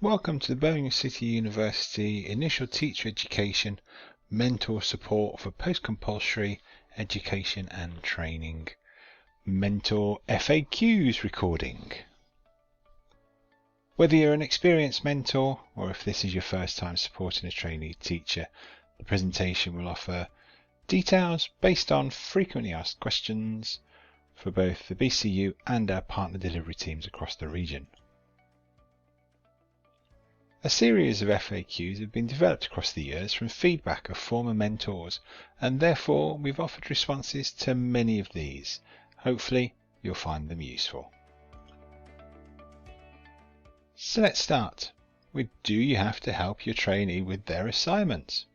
Welcome to the Birmingham City University Initial Teacher Education Mentor Support for Post-Compulsory Education and Training Mentor FAQs recording. Whether you're an experienced mentor or if this is your first time supporting a trainee teacher, the presentation will offer details based on frequently asked questions for both the BCU and our partner delivery teams across the region. A series of FAQs have been developed across the years from feedback of former mentors, and therefore we've offered responses to many of these. Hopefully you'll find them useful. So let's start with, do you have to help your trainee with their assignments?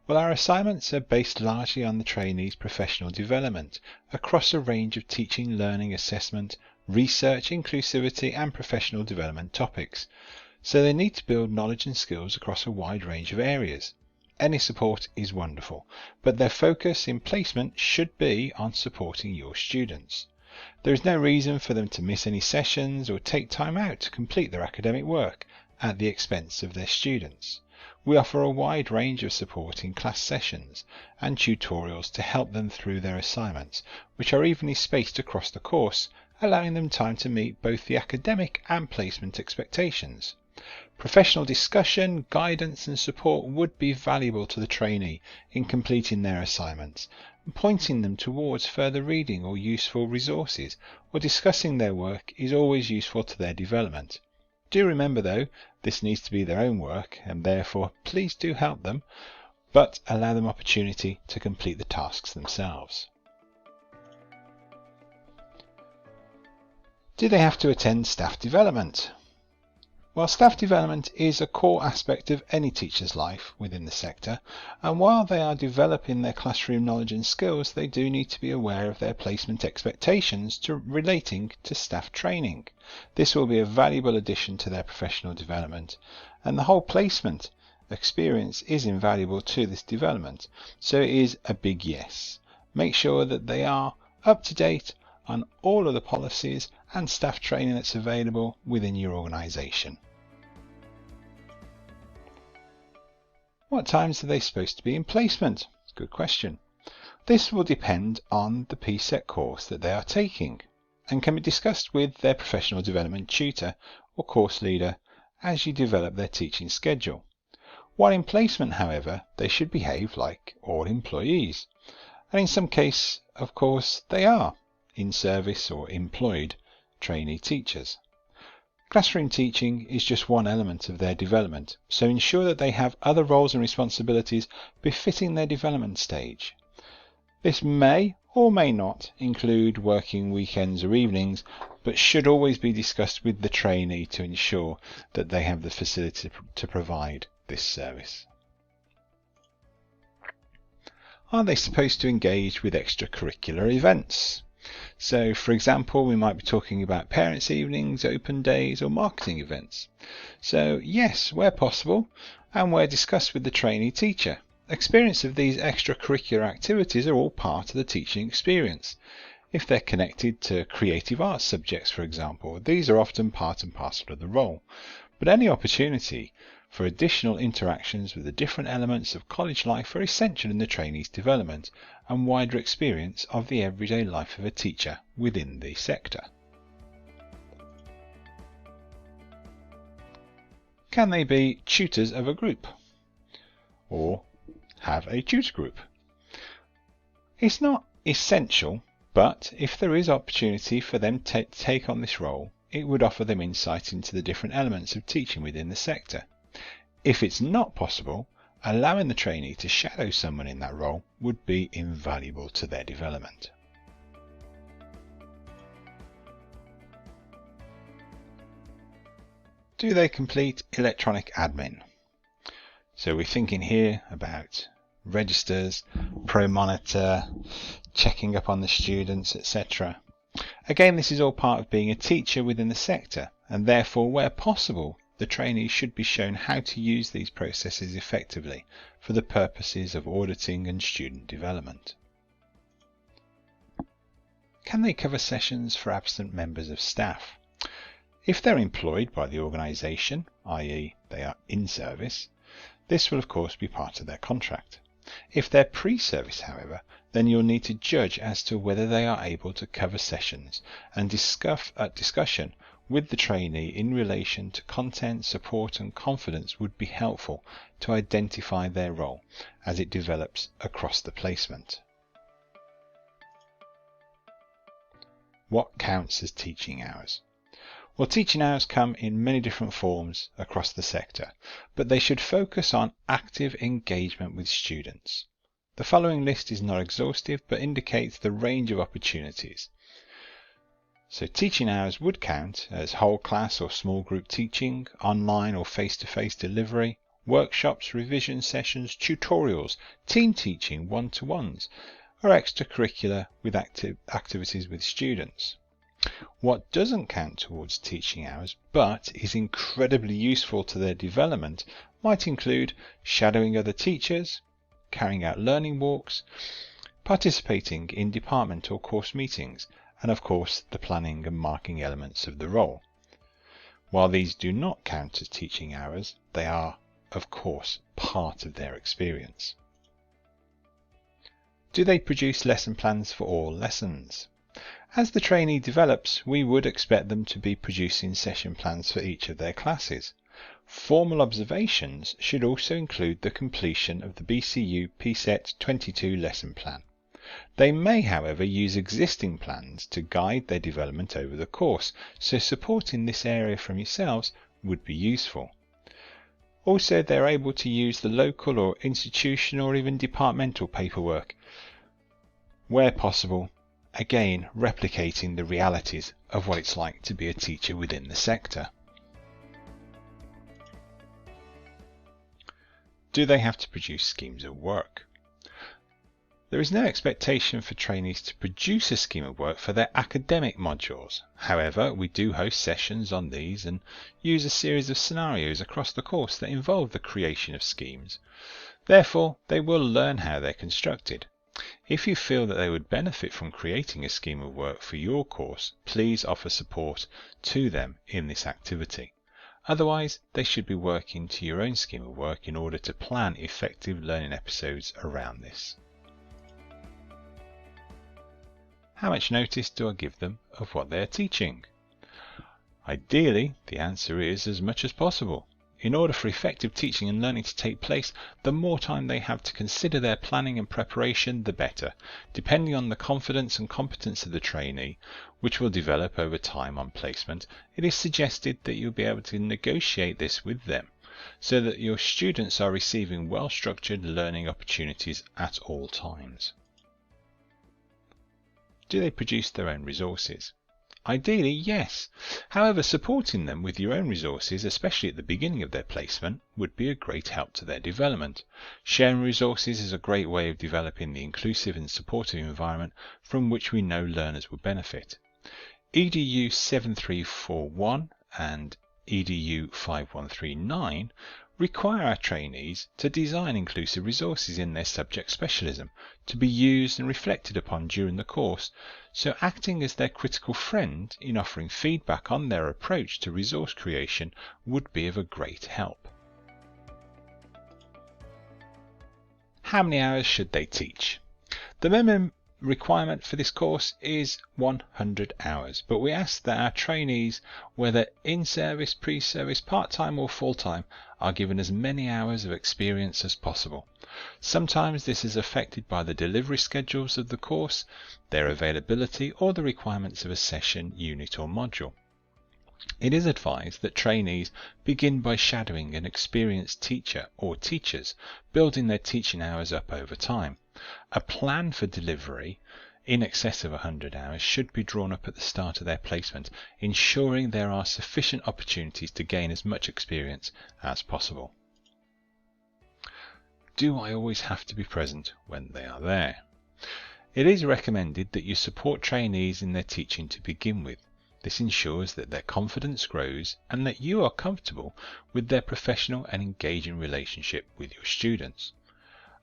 Well, our assignments are based largely on the trainee's professional development across a range of teaching, learning, assessment, research, inclusivity and professional development topics. So they need to build knowledge and skills across a wide range of areas. Any support is wonderful, but their focus in placement should be on supporting your students. There is no reason for them to miss any sessions or take time out to complete their academic work at the expense of their students. We offer a wide range of support in class sessions and tutorials to help them through their assignments, which are evenly spaced across the course, allowing them time to meet both the academic and placement expectations. Professional discussion, guidance and support would be valuable to the trainee in completing their assignments, and pointing them towards further reading or useful resources, or discussing their work is always useful to their development. Do remember though, this needs to be their own work, and therefore please do help them, but allow them opportunity to complete the tasks themselves. Do they have to attend staff development? Well, staff development is a core aspect of any teacher's life within the sector, and while they are developing their classroom knowledge and skills, they do need to be aware of their placement expectations relating to staff training. This will be a valuable addition to their professional development, and the whole placement experience is invaluable to this development, so it is a big yes. Make sure that they are up to date on all of the policies and staff training that's available within your organisation. What times are they supposed to be in placement? Good question. This will depend on the PCET course that they are taking and can be discussed with their professional development tutor or course leader as you develop their teaching schedule. While in placement, however, they should behave like all employees, and in some cases, of course, they are in service or employed trainee teachers. Classroom teaching is just one element of their development, so ensure that they have other roles and responsibilities befitting their development stage. This may or may not include working weekends or evenings, but should always be discussed with the trainee to ensure that they have the facility to provide this service. Are they supposed to engage with extracurricular events? So, for example, we might be talking about parents' evenings, open days or marketing events. So, yes, where possible and where discussed with the trainee teacher. Experience of these extracurricular activities are all part of the teaching experience. If they're connected to creative arts subjects, for example, these are often part and parcel of the role. But any opportunity for additional interactions with the different elements of college life are essential in the trainee's development and wider experience of the everyday life of a teacher within the sector. Can they be tutors of a group or have a tutor group? It's not essential, but if there is opportunity for them to take on this role, it would offer them insight into the different elements of teaching within the sector. If it's not possible, allowing the trainee to shadow someone in that role would be invaluable to their development. Do they complete electronic admin? So we're thinking here about registers, pro-monitor, checking up on the students, etc. Again, this is all part of being a teacher within the sector, and therefore, where possible, the trainee should be shown how to use these processes effectively for the purposes of auditing and student development. Can they cover sessions for absent members of staff? If they're employed by the organisation, i.e. they are in service, this will of course be part of their contract. If they're pre-service, however, then you'll need to judge as to whether they are able to cover sessions, and discussion with the trainee in relation to content, support and confidence would be helpful to identify their role as it develops across the placement. What counts as teaching hours? Well, teaching hours come in many different forms across the sector, but they should focus on active engagement with students. The following list is not exhaustive, but indicates the range of opportunities. So teaching hours would count as whole class or small group teaching, online or face-to-face delivery, workshops, revision sessions, tutorials, team teaching, one-to-ones, or extracurricular with activities with students. What doesn't count towards teaching hours, but is incredibly useful to their development, might include shadowing other teachers, carrying out learning walks, participating in department or course meetings, and of course the planning and marking elements of the role. While these do not count as teaching hours, they are, of course, part of their experience. Do they produce lesson plans for all lessons? As the trainee develops, we would expect them to be producing session plans for each of their classes. Formal observations should also include the completion of the BCU PCET22 lesson plan. They may, however, use existing plans to guide their development over the course, so support in this area from yourselves would be useful. Also, they're able to use the local or institutional or even departmental paperwork where possible, again replicating the realities of what it's like to be a teacher within the sector. Do they have to produce schemes of work? There is no expectation for trainees to produce a scheme of work for their academic modules. However, we do host sessions on these and use a series of scenarios across the course that involve the creation of schemes. Therefore, they will learn how they're constructed. If you feel that they would benefit from creating a scheme of work for your course, please offer support to them in this activity. Otherwise, they should be working to your own scheme of work in order to plan effective learning episodes around this. How much notice do I give them of what they are teaching? Ideally, the answer is as much as possible. In order for effective teaching and learning to take place, the more time they have to consider their planning and preparation, the better, depending on the confidence and competence of the trainee, which will develop over time on placement. It is suggested that you'll be able to negotiate this with them, so that your students are receiving well-structured learning opportunities at all times. Do they produce their own resources? Ideally, yes. However, supporting them with your own resources, especially at the beginning of their placement, would be a great help to their development. Sharing resources is a great way of developing the inclusive and supportive environment from which we know learners will benefit. EDU 7341 and EDU 5139 require our trainees to design inclusive resources in their subject specialism to be used and reflected upon during the course, so acting as their critical friend in offering feedback on their approach to resource creation would be of a great help. How many hours should they teach? The minimum requirement for this course is 100 hours, but we ask that our trainees, whether in service, pre-service, part-time or full-time, are given as many hours of experience as possible. Sometimes this is affected by the delivery schedules of the course, their availability, or the requirements of a session, unit or module. It is advised that trainees begin by shadowing an experienced teacher or teachers, building their teaching hours up over time. A plan for delivery in excess of 100 hours should be drawn up at the start of their placement, ensuring there are sufficient opportunities to gain as much experience as possible. Do I always have to be present when they are there? It is recommended that you support trainees in their teaching to begin with. This ensures that their confidence grows and that you are comfortable with their professional and engaging relationship with your students.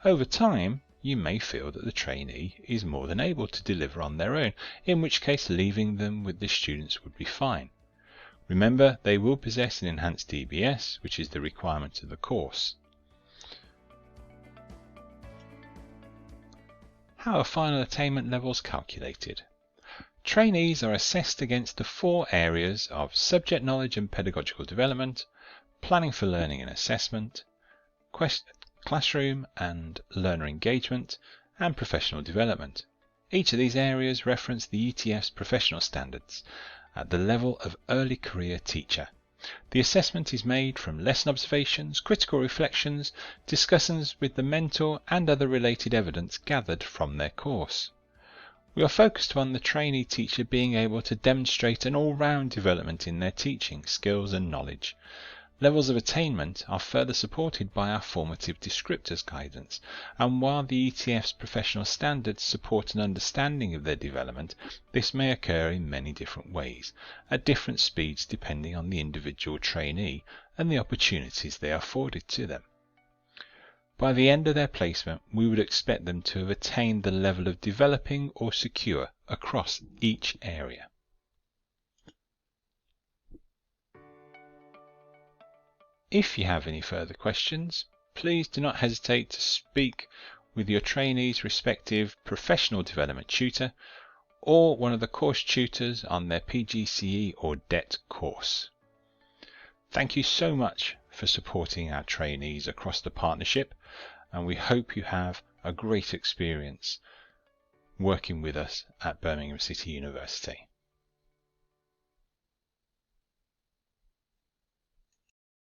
Over time, you may feel that the trainee is more than able to deliver on their own, in which case leaving them with the students would be fine. Remember, they will possess an enhanced DBS, which is the requirement of the course. How are final attainment levels calculated? Trainees are assessed against the 4 areas of subject knowledge and pedagogical development, planning for learning and assessment, classroom and learner engagement, and professional development. Each of these areas reference the ETF's professional standards at the level of early career teacher. The assessment is made from lesson observations, critical reflections, discussions with the mentor, and other related evidence gathered from their course. We are focused on the trainee teacher being able to demonstrate an all-round development in their teaching skills and knowledge. Levels of attainment are further supported by our formative descriptors guidance, and while the ETF's professional standards support an understanding of their development, this may occur in many different ways, at different speeds depending on the individual trainee and the opportunities they are afforded to them. By the end of their placement, we would expect them to have attained the level of developing or secure across each area. If you have any further questions, please do not hesitate to speak with your trainee's respective professional development tutor or one of the course tutors on their PGCE or DET course. Thank you so much for supporting our trainees across the partnership, and we hope you have a great experience working with us at Birmingham City University.